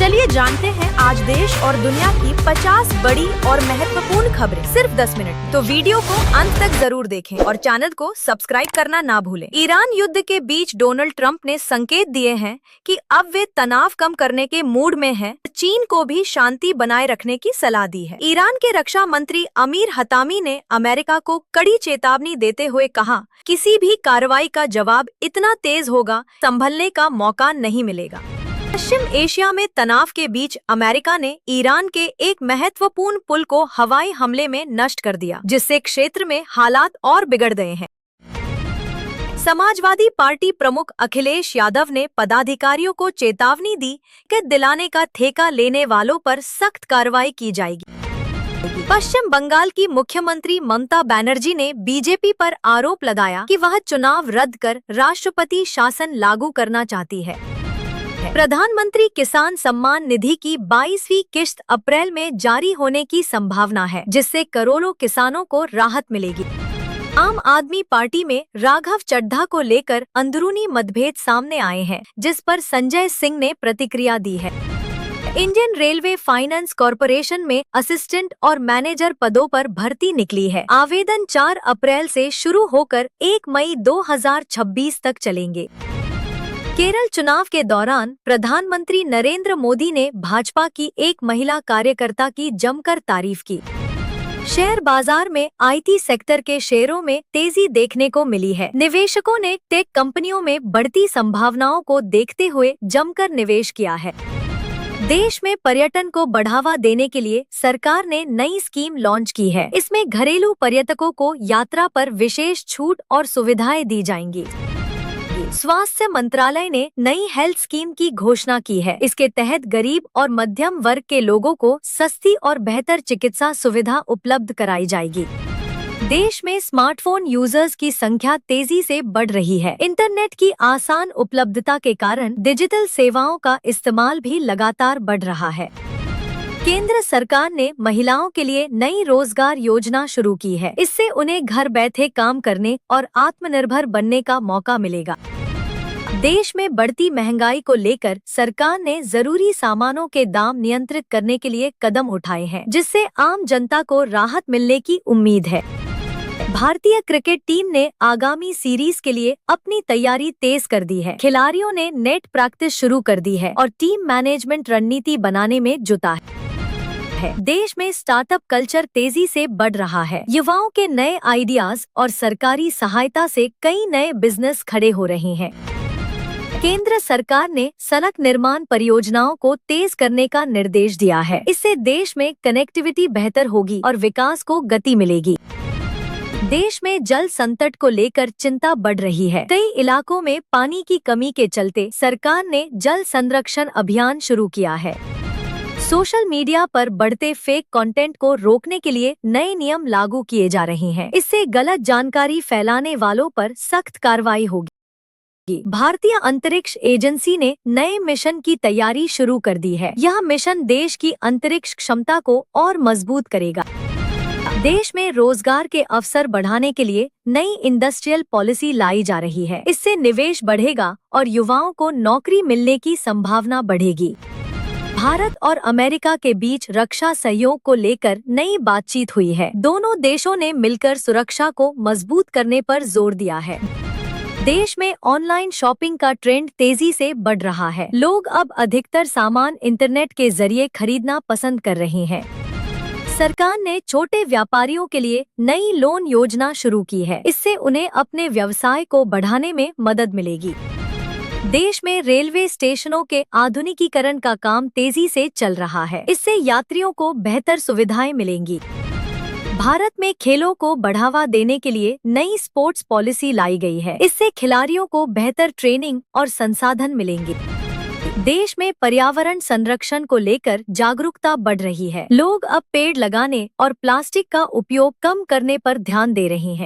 चलिए जानते हैं आज देश और दुनिया की 50 बड़ी और महत्वपूर्ण खबरें सिर्फ 10 मिनट। तो वीडियो को अंत तक जरूर देखें और चैनल को सब्सक्राइब करना ना भूलें। ईरान युद्ध के बीच डोनाल्ड ट्रंप ने संकेत दिए हैं कि अब वे तनाव कम करने के मूड में हैं। चीन को भी शांति बनाए रखने की सलाह दी है। ईरान के रक्षा मंत्री अमीर हतामी ने अमेरिका को कड़ी चेतावनी देते हुए कहा, किसी भी कार्रवाई का जवाब इतना तेज होगा, संभलने का मौका नहीं मिलेगा। पश्चिम एशिया में तनाव के बीच अमेरिका ने ईरान के एक महत्वपूर्ण पुल को हवाई हमले में नष्ट कर दिया, जिससे क्षेत्र में हालात और बिगड़ गए हैं। समाजवादी पार्टी प्रमुख अखिलेश यादव ने पदाधिकारियों को चेतावनी दी कि दिलाने का ठेका लेने वालों पर सख्त कार्रवाई की जाएगी। पश्चिम बंगाल की मुख्यमंत्री ममता बनर्जी ने बीजेपी पर आरोप लगाया कि वह चुनाव रद्द कर राष्ट्रपति शासन लागू करना चाहती है। प्रधानमंत्री किसान सम्मान निधि की 22वीं किश्त अप्रैल में जारी होने की संभावना है, जिससे करोड़ों किसानों को राहत मिलेगी। आम आदमी पार्टी में राघव चड्ढा को लेकर अंदरूनी मतभेद सामने आए हैं, जिस पर संजय सिंह ने प्रतिक्रिया दी है। इंडियन रेलवे फाइनेंस कॉरपोरेशन में असिस्टेंट और मैनेजर पदों पर भर्ती निकली है। आवेदन 4 अप्रैल से शुरू होकर 1 मई 2026 तक चलेंगे। केरल चुनाव के दौरान प्रधानमंत्री नरेंद्र मोदी ने भाजपा की एक महिला कार्यकर्ता की जमकर तारीफ की। शेयर बाजार में आईटी सेक्टर के शेयरों में तेजी देखने को मिली है। निवेशकों ने टेक कंपनियों में बढ़ती संभावनाओं को देखते हुए जमकर निवेश किया है। देश में पर्यटन को बढ़ावा देने के लिए सरकार ने नई स्कीम लॉन्च की है। इसमें घरेलू पर्यटकों को यात्रा पर विशेष छूट और सुविधाएं दी जाएंगी। स्वास्थ्य मंत्रालय ने नई हेल्थ स्कीम की घोषणा की है। इसके तहत गरीब और मध्यम वर्ग के लोगों को सस्ती और बेहतर चिकित्सा सुविधा उपलब्ध कराई जाएगी। देश में स्मार्टफोन यूजर्स की संख्या तेजी से बढ़ रही है। इंटरनेट की आसान उपलब्धता के कारण डिजिटल सेवाओं का इस्तेमाल भी लगातार बढ़ रहा है। केंद्र सरकार ने महिलाओं के लिए नई रोजगार योजना शुरू की है। इससे उन्हें घर बैठे काम करने और आत्मनिर्भर बनने का मौका मिलेगा। देश में बढ़ती महंगाई को लेकर सरकार ने जरूरी सामानों के दाम नियंत्रित करने के लिए कदम उठाए हैं, जिससे आम जनता को राहत मिलने की उम्मीद है। भारतीय क्रिकेट टीम ने आगामी सीरीज के लिए अपनी तैयारी तेज कर दी है। खिलाड़ियों ने नेट प्रैक्टिस शुरू कर दी है और टीम मैनेजमेंट रणनीति बनाने में जुटा है। देश में स्टार्टअप कल्चर तेजी से बढ़ रहा है। युवाओं के नए आइडियाज और सरकारी सहायता से कई नए बिजनेस खड़े हो रहे हैं। केंद्र सरकार ने सड़क निर्माण परियोजनाओं को तेज करने का निर्देश दिया है। इससे देश में कनेक्टिविटी बेहतर होगी और विकास को गति मिलेगी। देश में जल संकट को लेकर चिंता बढ़ रही है। कई इलाकों में पानी की कमी के चलते सरकार ने जल संरक्षण अभियान शुरू किया है। सोशल मीडिया पर बढ़ते फेक कंटेंट को रोकने के लिए नए नियम लागू किए जा रहे हैं। इससे गलत जानकारी फैलाने वालों पर सख्त कार्रवाई होगी। भारतीय अंतरिक्ष एजेंसी ने नए मिशन की तैयारी शुरू कर दी है। यह मिशन देश की अंतरिक्ष क्षमता को और मजबूत करेगा। देश में रोजगार के अवसर बढ़ाने के लिए नई इंडस्ट्रियल पॉलिसी लाई जा रही है। इससे निवेश बढ़ेगा और युवाओं को नौकरी मिलने की संभावना बढ़ेगी। भारत और अमेरिका के बीच रक्षा सहयोग को लेकर नई बातचीत हुई है। दोनों देशों ने मिलकर सुरक्षा को मजबूत करने पर जोर दिया है। देश में ऑनलाइन शॉपिंग का ट्रेंड तेजी से बढ़ रहा है। लोग अब अधिकतर सामान इंटरनेट के जरिए खरीदना पसंद कर रहे हैं। सरकार ने छोटे व्यापारियों के लिए नई लोन योजना शुरू की है। इससे उन्हें अपने व्यवसाय को बढ़ाने में मदद मिलेगी। देश में रेलवे स्टेशनों के आधुनिकीकरण का काम तेजी से चल रहा है। इससे यात्रियों को बेहतर सुविधाएं मिलेंगी। भारत में खेलों को बढ़ावा देने के लिए नई स्पोर्ट्स पॉलिसी लाई गई है। इससे खिलाड़ियों को बेहतर ट्रेनिंग और संसाधन मिलेंगे। देश में पर्यावरण संरक्षण को लेकर जागरूकता बढ़ रही है। लोग अब पेड़ लगाने और प्लास्टिक का उपयोग कम करने पर ध्यान दे रहे हैं।